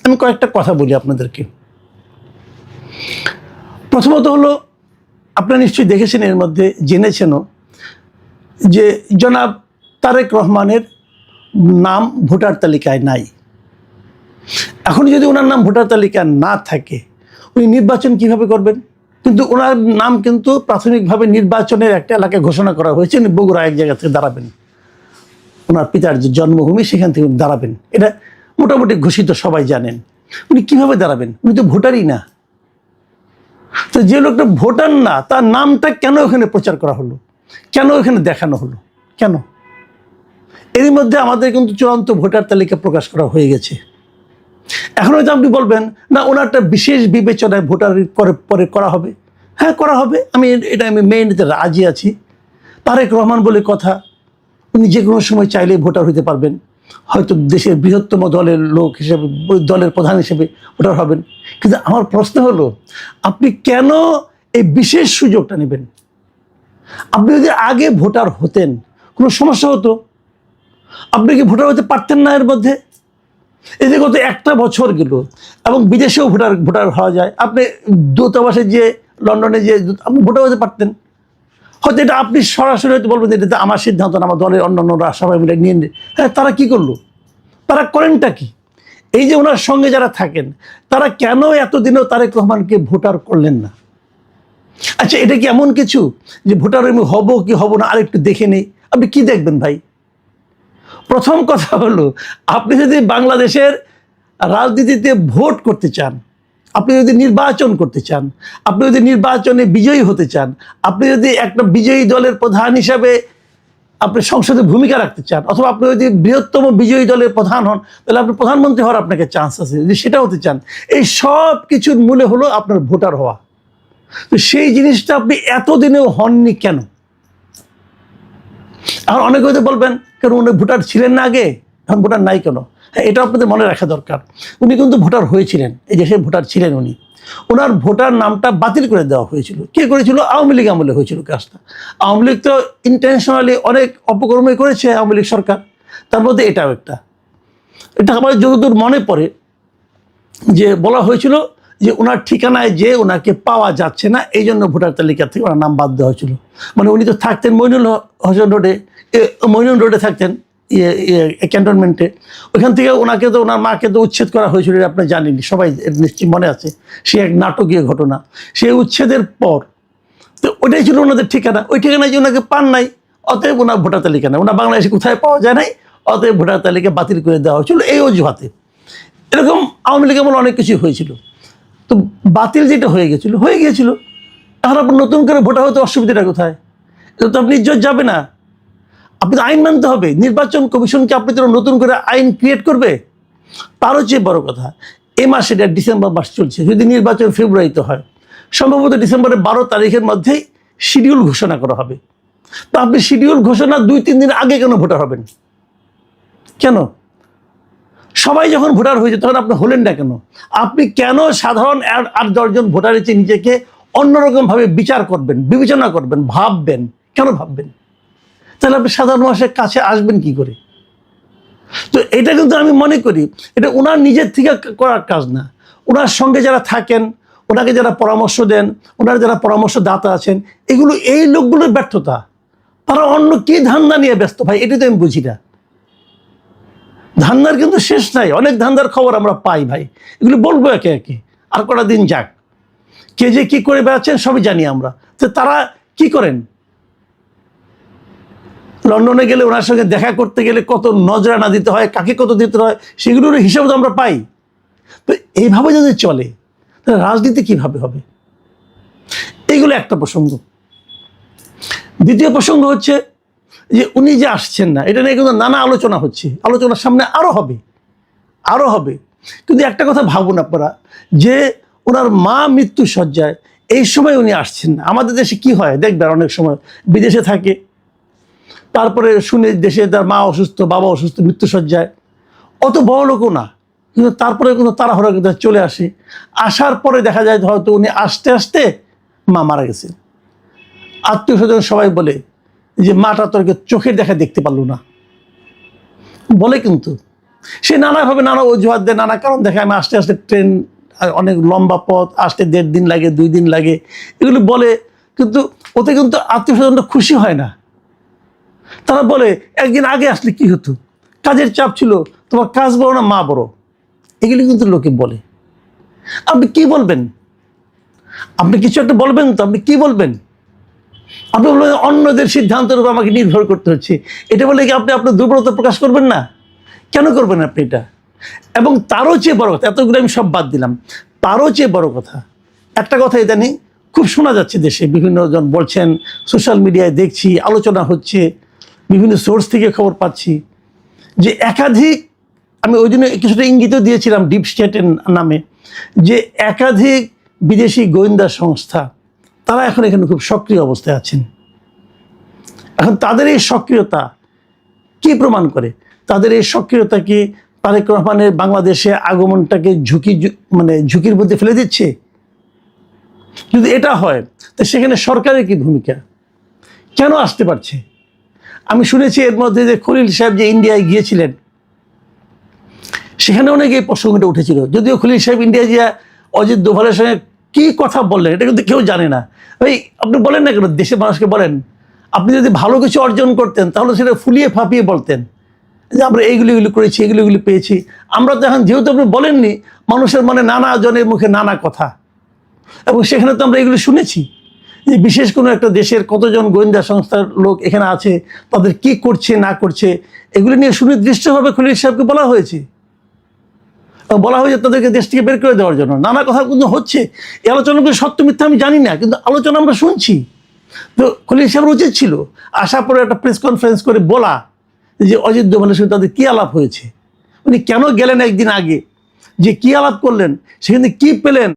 আমি কয়েকটা কথা বলি আপনাদেরকে। প্রথমত হলো, আপনারা নিশ্চয়ই দেখেছেন, এর মধ্যে জেনেছেনও যে জনাব তারেক রহমানের নাম ভোটার তালিকায় নাই। এখন যদি ওনার নাম ভোটার তালিকায় না থাকে, উনি নির্বাচন কিভাবে করবেন? কিন্তু ওনার নাম কিন্তু প্রাথমিকভাবে নির্বাচনের একটা এলাকায় ঘোষণা করা হয়েছে, উনি বগুড়া এক জায়গা থেকে দাঁড়াবেন, ওনার পিতার যে জন্মভূমি সেখান থেকে উনি দাঁড়াবেন, এটা মোটামুটি ঘোষিত, সবাই জানেন। উনি কিভাবে দাঁড়াবেন? উনি তো ভোটারই না। তো যে লোকটা ভোটার না, তার নামটা কেন ওখানে প্রচার করা হলো, কেন ওখানে দেখানো হলো, কেন? এর মধ্যে আমাদের কিন্তু চূড়ান্ত ভোটার তালিকা প্রকাশ করা হয়ে গেছে। এখন হয়তো আপনি বলবেন, না ওনারটা বিশেষ বিবেচনায় ভোটার পরে করা হবে। হ্যাঁ, করা হবে, আমি মেনে নিতে রাজি আছি। তারেক রহমান বলে কথা, উনি যে কোনো সময় চাইলেই ভোটার হতে পারবেন, হয়তো দেশের বৃহত্তম দলের লোক হিসেবে, দলের প্রধান হিসেবে ভোটার হবেন। কিন্তু আমার প্রশ্ন হলো, আপনি কেন এই বিশেষ সুযোগটা নেবেন? আপনি যদি আগে ভোটার হতেন, কোনো সমস্যা হতো? আপনি কি ভোটার হতে পারতেন না? এর মধ্যে এই যে গত একটা বছর গেল, এবং বিদেশেও ভোটার হওয়া যায়। আপনি দূতাবাসে যে, লন্ডনে যে আপনি ভোটার হতে পারতেন। হয়তো এটা আপনি সরাসরি হয়তো বলবেন এটা তো আমার সিদ্ধান্ত না, আমার দলের অন্যান্যরা সবাই মিলে নিয়ে নেন। হ্যাঁ, তারা কি করলো? তারা করেনটা কি? এই যে ওনার সঙ্গে যারা থাকেন, তারা কেন এতদিনও তারেক রহমানকে ভোটার করলেন না? আচ্ছা, এটা কি এমন কিছু যে ভোটার আমি হব কি হব না আরেকটু দেখে নেই? আপনি কি দেখবেন ভাই? প্রথম কথা হলো, আপনি যদি বাংলাদেশের রাজনীতিতে ভোট করতে চান, আপনি যদি নির্বাচন করতে চান, আপনি যদি নির্বাচনে বিজয়ী হতে চান, আপনি যদি একটা বিজয়ী দলের প্রধান হিসাবে আপনি সংসদে ভূমিকা রাখতে চান, অথবা আপনি যদি বৃহত্তম বিজয়ী দলের প্রধান হন, তাহলে আপনি প্রধানমন্ত্রী হওয়ার আপনাকে চান্স আছে। যদি সেটা হতে চান, এই সব কিছুর মূলে হলো আপনার ভোটার হওয়া। তো সেই জিনিসটা আপনি এতদিনেও হননি কেন? আর অনেকে হয়তো বলবেন, কেন উনি ভোটার ছিলেন না আগে, এখন ভোটার নাই কেন? হ্যাঁ, এটা আপনাদের মনে রাখা দরকার। উনি কিন্তু ভোটার হয়েছিলেন, এই দেশে ভোটার ছিলেন উনি। ওনার ভোটার নামটা বাতিল করে দেওয়া হয়েছিল। কে করেছিল? আওয়ামী লীগ আমলে হয়েছিল কাজটা। আওয়ামী লীগ তো ইন্টেনশনালি অনেক অপকর্মই করেছে, আওয়ামী লীগ সরকার। তার মধ্যে এটাও একটা। এটা আমার যতদূর মনে পড়ে যে বলা হয়েছিল যে ওনার ঠিকানায় যে ওনাকে পাওয়া যাচ্ছে না, এই জন্য ভোটার তালিকা থেকে ওনার নাম বাদ দেওয়া হয়েছিল। মানে উনি তো থাকতেন মইনুল রোডে থাকতেন, ক্যান্টনমেন্টে। ওইখান থেকে ওনাকে তো, ওনার মাকে তো উচ্ছেদ করা হয়েছিল, আপনি জানেন, সবাই নিশ্চয়ই মনে আছে। সে এক নাটকীয় ঘটনা। সেই উচ্ছেদের পর তো ওটাই ছিল ওনাদের ঠিকানা। ওই ঠিকানায় যে ওনাকে পান নাই, অতএব ওনার ভোটার তালিকা নেই, ওনার বাংলাদেশে কোথায় পাওয়া যায় নাই, অতএব ভোটার তালিকা বাতিল করে দেওয়া হয়েছিল এই অজুহাতে। এরকম আওয়ামী লীগ আমলে অনেক কিছু হয়েছিল। তো বাতিল যেটা হয়ে গিয়েছিল, এখন আপনার নতুন করে ভোটার হতে অসুবিধাটা কোথায়? এটা তো আপনি ইজ্জত যাবে না। আপনি তো আইন মানতে হবে। নির্বাচন কমিশনকে আপনি তো নতুন করে আইন ক্রিয়েট করবে? তারও চেয়ে বড় কথা, এই মাসে, এটা ডিসেম্বর মাস চলছে, যদি নির্বাচন ফেব্রুয়ারিতে হয়, সম্ভবত ডিসেম্বরের 12 তারিখের মধ্যেই শিডিউল ঘোষণা করা হবে। তো আপনি শিডিউল ঘোষণা 2-3 দিন আগে কেন ভোটার হবেন? কেন? সবাই যখন ভোটার হয়েছে তখন আপনি হলেন না কেন? আপনি কেন সাধারণ 8-10 জন ভোটারের চেয়ে নিজেকে অন্যরকমভাবে বিবেচনা করবেন, ভাববেন? কেন ভাববেন? তাহলে আপনি সাধারণ মানুষের কাছে আসবেন কি করে? তো এটা কিন্তু আমি মনে করি এটা ওনার নিজের থেকে করার কাজ না। ওনার সঙ্গে যারা থাকেন, ওনাকে যারা পরামর্শ দেন, ওনার যারা পরামর্শদাতা আছেন, এই লোকগুলোর ব্যর্থতা। তারা অন্য কি ধান্দা নিয়ে ব্যস্ত ভাই, এটা তো আমি বুঝি না। ধান্দার কিন্তু শেষ নাই, অনেক ধান্দার খবর আমরা পাই ভাই, এগুলো বলবো একে একে, আর কটা দিন যাক। কে যে কি করে বেড়াচ্ছেন সবই জানি আমরা। তো তারা কি করেন? লন্ডনে গেলে ওনার সঙ্গে দেখা করতে গেলে কত নজরানা দিতে হয়, কাকে কত দিতে হয়, সেগুলোর হিসাব তো আমরা পাই। তো এইভাবে যদি চলে, তাহলে রাজনীতি কিভাবে হবে? এইগুলো একটা প্রসঙ্গ। দ্বিতীয় প্রসঙ্গ হচ্ছে যে উনি যে আসছেন না, এটা নিয়ে কিন্তু নানা আলোচনা হচ্ছে, আলোচনার সামনে আরও হবে। কিন্তু একটা কথা ভাবুন আপনারা, যে ওনার মা মৃত্যু শয্যায়, এই সময় উনি আসছেন না। আমাদের দেশে কি হয় দেখবেন, অনেক সময় বিদেশে থাকে, তারপরে শুনে দেশে তার মা অসুস্থ, বাবা অসুস্থ, মৃত্যু শয্যায়, অত বড় লোকও না, কিন্তু তারপরে কিন্তু তাড়াহুড়া করে চলে আসে। আসার পরে দেখা যায় হয়তো উনি আসতে আসতে মা মারা গেছে। আত্মীয় স্বজন সবাই বলে যে মাটা তোকে চোখের দেখা দেখতে পারলো না, বলে কিন্তু। সে নানাভাবে নানা অজুহাত দেয়, নানা কারণ দেখে, আমি আস্তে আস্তে ট্রেন, অনেক লম্বা পথ, আসতে 1.5 দিন লাগে, 2 দিন লাগে, এগুলো বলে। কিন্তু ওতে কিন্তু আত্মীয় স্বজনরা খুশি হয় না। তারা বলে একদিন আগে আসলে কি হতো, কাজের চাপ ছিল, তোমার কাজ বড় না মা বড়, এগুলি কিন্তু লোকে বলে। আপনি কি বলবেন? আপনি কিছু একটা বলবেন তো, আপনি কি বলবেন? আপনি বলবেন অন্যদের সিদ্ধান্তের উপর আমাকে নির্ভর করতে হচ্ছে, এটা বলে কি আপনি আপনার দুর্বলতা প্রকাশ করবেন না? কেন করবেন আপনি এটা? এবং তারও চেয়ে বড় কথা, এতগুলো আমি সব বাদ দিলাম, তারও চেয়ে বড় কথা, একটা কথা ইদানিং খুব শোনা যাচ্ছে দেশে, বিভিন্ন জন বলছেন, সোশ্যাল মিডিয়ায় দেখছি, আলোচনা হচ্ছে, বিভিন্ন সোর্স থেকে খবর পাচ্ছি যে একাধিক, আমি ওই জন্য কিছুটা ইঙ্গিতও দিয়েছিলাম ডিপ স্টেটের নামে, যে একাধিক বিদেশি গোয়েন্দা সংস্থা তারা এখন এখানে খুব সক্রিয় অবস্থায় আছেন। এখন তাদের এই সক্রিয়তা কি প্রমাণ করে? তাদের এই সক্রিয়তা কি তারেক রহমানের বাংলাদেশে আগমনটাকে ঝুঁকির মধ্যে ফেলে দিচ্ছে? যদি এটা হয়, তো সেখানে সরকারের কি ভূমিকা? কেন আসতে পারছে? আমি শুনেছি এর মধ্যে যে খলিল সাহেব যে ইন্ডিয়ায় গিয়েছিলেন, সেখানে অনেক এই প্রসঙ্গটা উঠেছিল। যদিও খলিল সাহেব ইন্ডিয়া গিয়া অজিত দোভালের সঙ্গে কি কথা বললেন এটা কিন্তু কেউ জানে না। ওই আপনি বলেন না কেন, দেশের মানুষকে বলেন, আপনি যদি ভালো কিছু অর্জন করতেন তাহলে সেটা ফুলিয়ে ফাঁপিয়ে বলতেন যে আমরা এইগুলি করেছি, এগুলি পেয়েছি। আমরা তো এখন, যেহেতু আপনি বলেননি, মানুষের মানে নানা জনের মুখে নানা কথা, এবং সেখানে তো আমরা এগুলো শুনেছি যে বিশেষ কোনো একটা দেশের কতজন গোয়েন্দা সংস্থার লোক এখানে আছে, তাদের কি করছে না করছে, এগুলো নিয়ে সুনির্দিষ্টভাবে খলিল সাহেবকে বলা হয়েছে। বলা হয়েছে তাদেরকে দেশ থেকে বের করে দেওয়ার জন্য। নানা কথা কিন্তু হচ্ছে, এই আলোচনাগুলো সত্য মিথ্যা আমি জানি না, কিন্তু আলোচনা আমরা শুনছি। তো খলিল সাহেবের উচিত ছিল আসার পরে একটা প্রেস কনফারেন্স করে বলা যে অজিত দোভালের সঙ্গে তাদের কী আলাপ হয়েছে, উনি কেন গেলেন একদিন আগে, যে কী আলাপ করলেন, সেখানে কী পেলেন।